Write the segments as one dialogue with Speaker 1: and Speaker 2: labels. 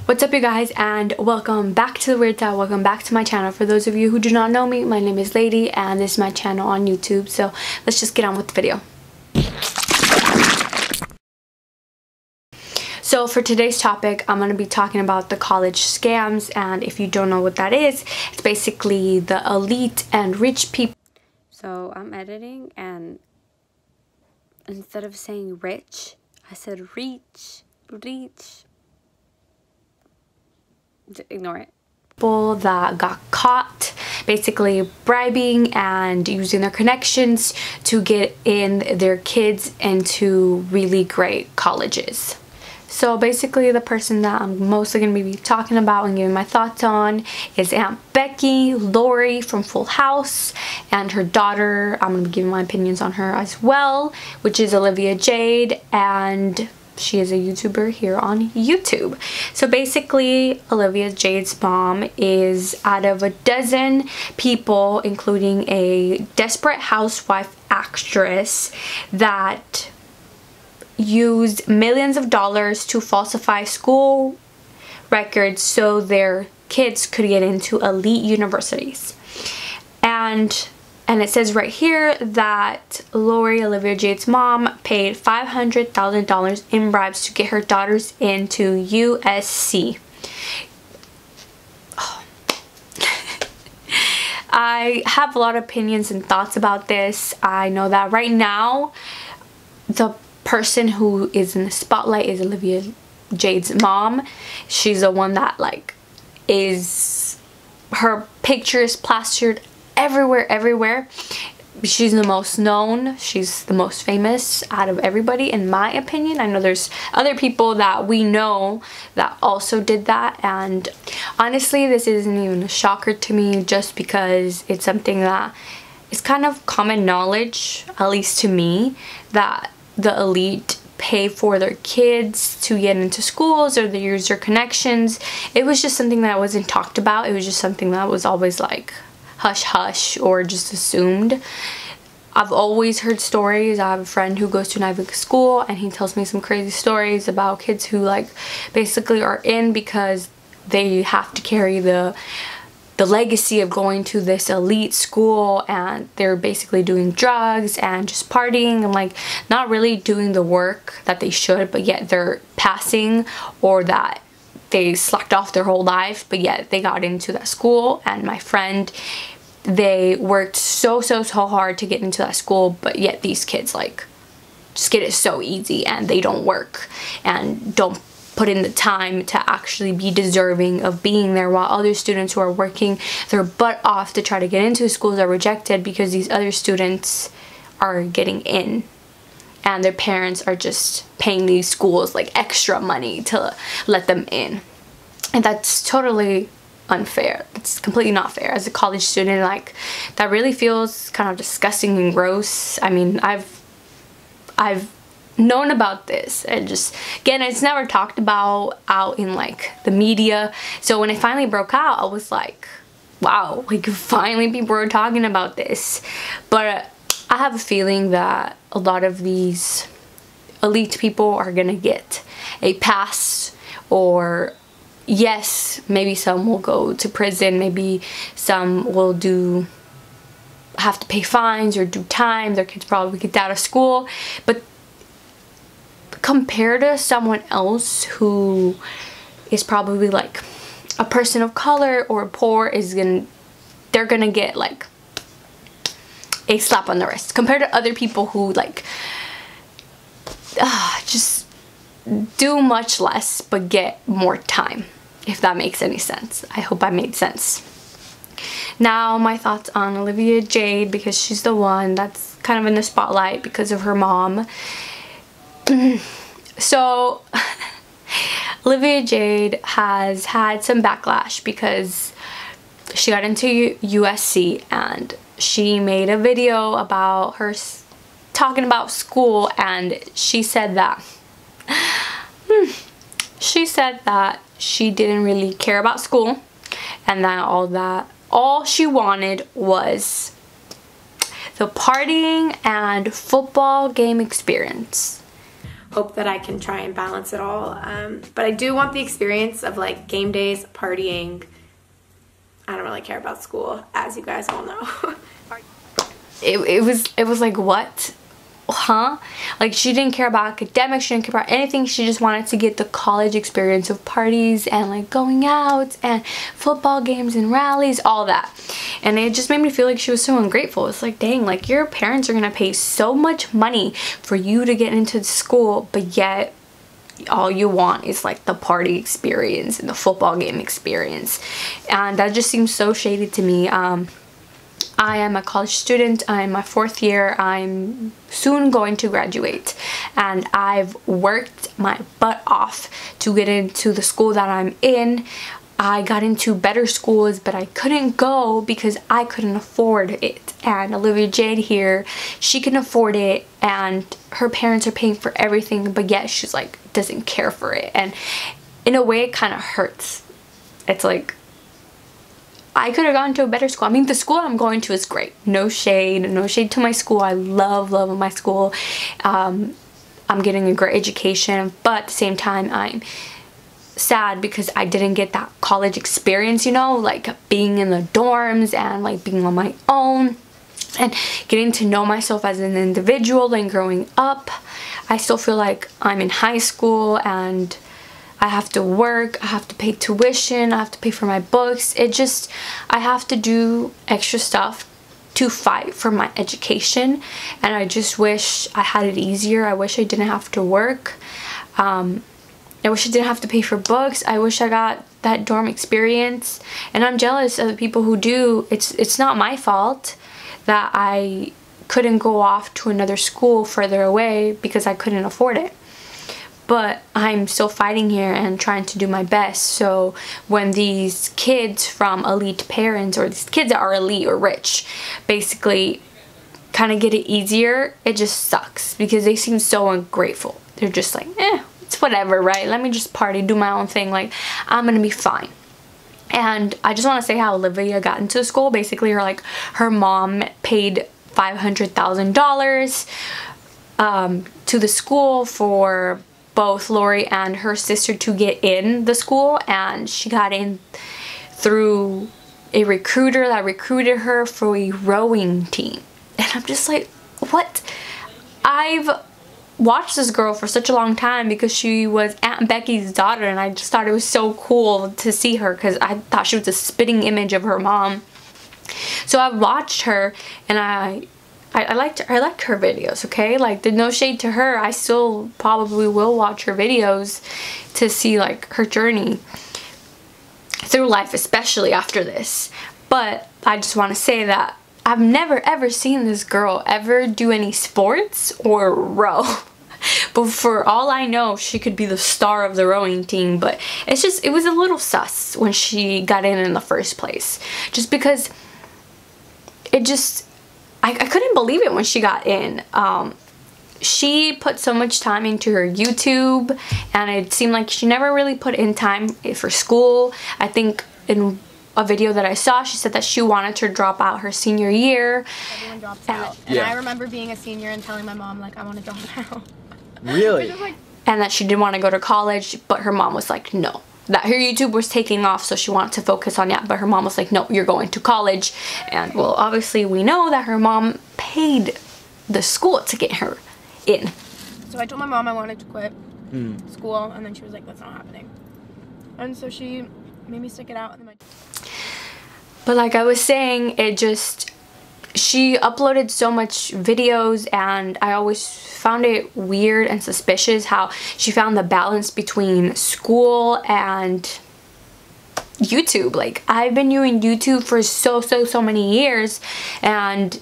Speaker 1: What's up you guys, and welcome back to the Weird Side. Welcome back to my channel. For those of you who do not know me, my name is Lady and this is my channel on YouTube. So let's just get on with the video. So for today's topic, I'm going to be talking about the college scams, and if you don't know what that is, it's basically the elite and rich people. So I'm editing, and instead of saying rich, I said reach. Ignore it. People that got caught basically bribing and using their connections to get in their kids into really great colleges. So basically the person that I'm mostly going to be talking about and giving my thoughts on is Aunt Becky, Lori from Full House, and her daughter. I'm going to be giving my opinions on her as well, which is Olivia Jade, and she is a YouTuber here on YouTube. So basically, Olivia Jade's mom is out of a dozen people, including a desperate housewife actress that used millions of dollars to falsify school records so their kids could get into elite universities. And it says right here that Lori, Olivia Jade's mom, paid $500,000 in bribes to get her daughters into USC. Oh. I have a lot of opinions and thoughts about this. I know that right now, the person who is in the spotlight is Olivia Jade's mom. She's the one that her picture is plastered everywhere. She's the most known, she's the most famous out of everybody, in my opinion. I know there's other people that we know that also did that, and honestly this isn't even a shocker to me, just because it's something that is kind of common knowledge, at least to me, that the elite pay for their kids to get into schools, or they use their connections. It was just something that wasn't talked about. It was just something that was always like hush hush or just assumed. I've always heard stories. I have a friend who goes to an Ivy League school, and he tells me some crazy stories about kids who basically are in because they have to carry the legacy of going to this elite school, and they're basically doing drugs and just partying and not really doing the work that they should, but yet they're passing, or that they slacked off their whole life but yet they got into that school. And my friend, they worked so hard to get into that school, but yet these kids just get it so easy, and they don't work and don't put in the time to actually be deserving of being there, while other students who are working their butt off to try to get into schools are rejected because these other students are getting in, and their parents are just paying these schools extra money to let them in. And that's totally unfair. It's completely not fair. As a college student, that really feels kind of disgusting and gross. I mean, I've known about this, and just again, it's never talked about out in the media. So when it finally broke out, I was like, wow, finally people are talking about this. But I have a feeling that a lot of these elite people are gonna get a pass, or yes, maybe some will go to prison, maybe some will have to pay fines or do time. Their kids probably get out of school, but compared to someone else who is probably a person of color or poor, they're gonna get a slap on the wrist, compared to other people who just do much less but get more time, if that makes any sense. I hope I made sense. Now my thoughts on Olivia Jade, because she's the one that's kind of in the spotlight because of her mom. So Olivia Jade has had some backlash because she got into USC, and she made a video about her talking about school, and she said that she didn't really care about school, and that all she wanted was the partying and football game experience.
Speaker 2: hope that I can try and balance it all. But I do want the experience of like game days, partying. I don't really care about school, as you guys all know.
Speaker 1: It was like, what? Huh? Like, she didn't care about academics, she didn't care about anything. She just wanted to get the college experience of parties and like going out and football games and rallies, all that. And it just made me feel like she was so ungrateful. It's like, dang, like your parents are gonna pay so much money for you to get into school, but yet all you want is like the party experience and the football game experience. And that just seems so shady to me. I am a college student. I'm in my 4th year. I'm soon going to graduate, and I've worked my butt off to get into the school that I'm in. I got into better schools, but I couldn't go because I couldn't afford it. And Olivia Jade here, she can afford it, and her parents are paying for everything, but yet she's like doesn't care for it. And in a way, it kind of hurts. It's like, I could have gone to a better school. I mean, the school I'm going to is great. No shade to my school. I love my school. I'm getting a great education, but at the same time, I'm sad because I didn't get that college experience, you know, like being in the dorms and like being on my own and getting to know myself as an individual and growing up. I still feel like I'm in high school and I have to work, I have to pay tuition, I have to pay for my books. I have to do extra stuff to fight for my education, and I just wish I had it easier. I wish I didn't have to work. I wish I didn't have to pay for books. I wish I got that dorm experience, and I'm jealous of the people who do. It's not my fault that I couldn't go off to another school further away because I couldn't afford it. But I'm still fighting here and trying to do my best. So when these kids from elite parents, or these kids that are elite or rich, basically kind of get it easier, it just sucks because they seem so ungrateful. They're just like, it's whatever, right? Let me just party, do my own thing. Like, I'm gonna be fine. And I just want to say how Olivia got into school. Basically, her mom paid $500,000 to the school for both Lori and her sister to get in the school, and she got in through a recruiter that recruited her for a rowing team. And I'm just like, what? I've watched this girl for such a long time because she was Aunt Becky's daughter, and I just thought it was so cool to see her because I thought she was a spitting image of her mom. So I watched her, and I liked her videos, okay? Like, there's no shade to her. I still probably will watch her videos to see like her journey through life, especially after this. But I just want to say that I've never ever seen this girl ever do any sports or row. But for all I know, she could be the star of the rowing team. But it's just, it was a little sus when she got in the first place. Just because it just, I couldn't believe it when she got in. She put so much time into her YouTube, and it seemed like she never really put in time for school. I think in a video that I saw, she said that she wanted to drop out her senior year.
Speaker 3: Everyone drops out. And I remember being a senior and telling my mom, like, I want to drop out.
Speaker 4: Really?
Speaker 1: And that she didn't want to go to college, but her mom was like, no. That her YouTube was taking off, so she wanted to focus on that, but her mom was like, no, you're going to college. And well, obviously we know that her mom paid the school to get her in.
Speaker 3: So I told my mom I wanted to quit school, and then she was like, that's not happening. And so she made me stick it out. And then
Speaker 1: but like I was saying, she uploaded so much videos, and I always found it weird and suspicious how she found the balance between school and YouTube. Like, I've been doing YouTube for so many years, and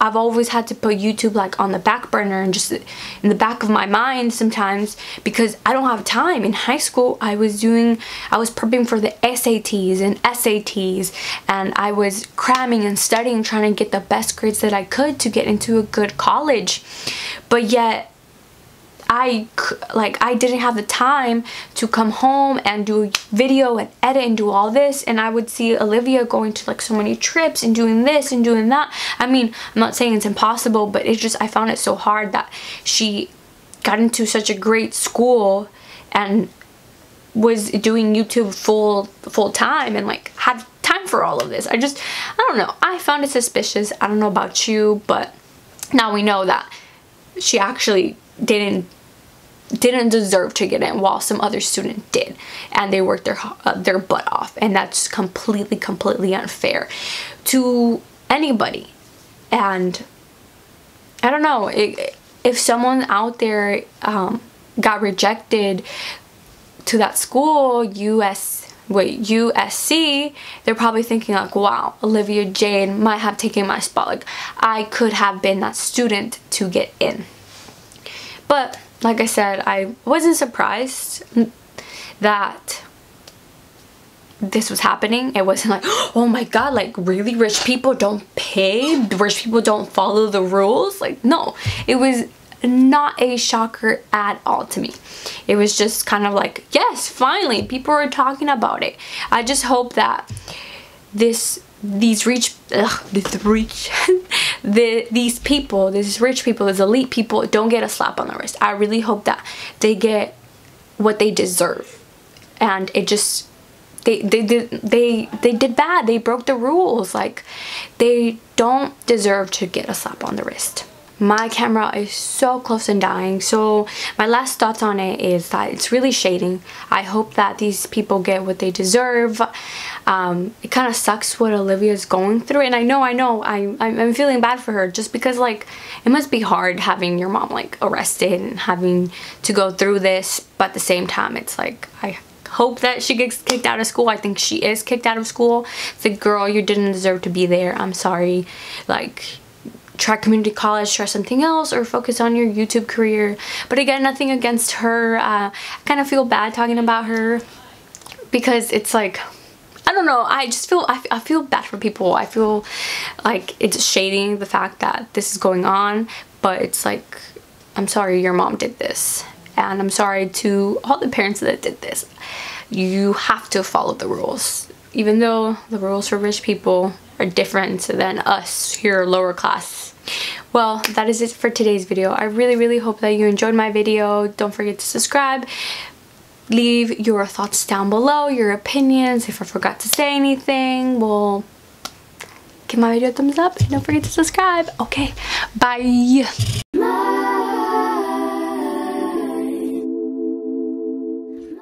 Speaker 1: I've always had to put YouTube like on the back burner and just in the back of my mind sometimes because I don't have time. In high school, I was prepping for the SATs and SATs, and I was cramming and studying, trying to get the best grades that I could to get into a good college. But yet I didn't have the time to come home and do a video and edit and do all this. And I would see Olivia going to like so many trips and doing this and doing that. I mean, I'm not saying it's impossible, but it's just, I found it so hard that she got into such a great school and was doing YouTube full time and like had time for all of this. I don't know. I found it suspicious. I don't know about you, but now we know that she actually didn't deserve to get in while some other student did, and they worked their butt off, and that's completely unfair to anybody. And I don't know, if someone out there got rejected to that school, USC, they're probably thinking like, wow, Olivia Jade might have taken my spot, like I could have been that student to get in. But like I said, I wasn't surprised that this was happening. It wasn't like, oh my god, like really, rich people don't pay, rich people don't follow the rules. Like, no, it was not a shocker at all to me. It was just kind of like, yes, finally people are talking about it. I just hope that these rich people, these elite people don't get a slap on the wrist. I really hope that they get what they deserve. And it just, they did bad. They broke the rules. Like, they don't deserve to get a slap on the wrist. My camera is so close and dying, so my last thoughts on it is that it's really shading. I hope that these people get what they deserve. It kind of sucks what Olivia's going through, and I know I'm feeling bad for her, just because like it must be hard having your mom like arrested and having to go through this, but at the same time it's like, I hope that she gets kicked out of school. I think she is kicked out of school. It's like, girl, you didn't deserve to be there. I'm sorry. Like, try community college, try something else, or focus on your YouTube career. But again, nothing against her. I kind of feel bad talking about her, because it's like, I don't know, I just feel, I feel bad for people. I feel like it's shading the fact that this is going on, but it's like, I'm sorry your mom did this, and I'm sorry to all the parents that did this. You have to follow the rules, even though the rules for rich people are different than us here lower class. Well, that is it for today's video. I really hope that you enjoyed my video. Don't forget to subscribe. Leave your thoughts down below, your opinions. If I forgot to say anything, well, give my video a thumbs up and don't forget to subscribe. Okay, bye.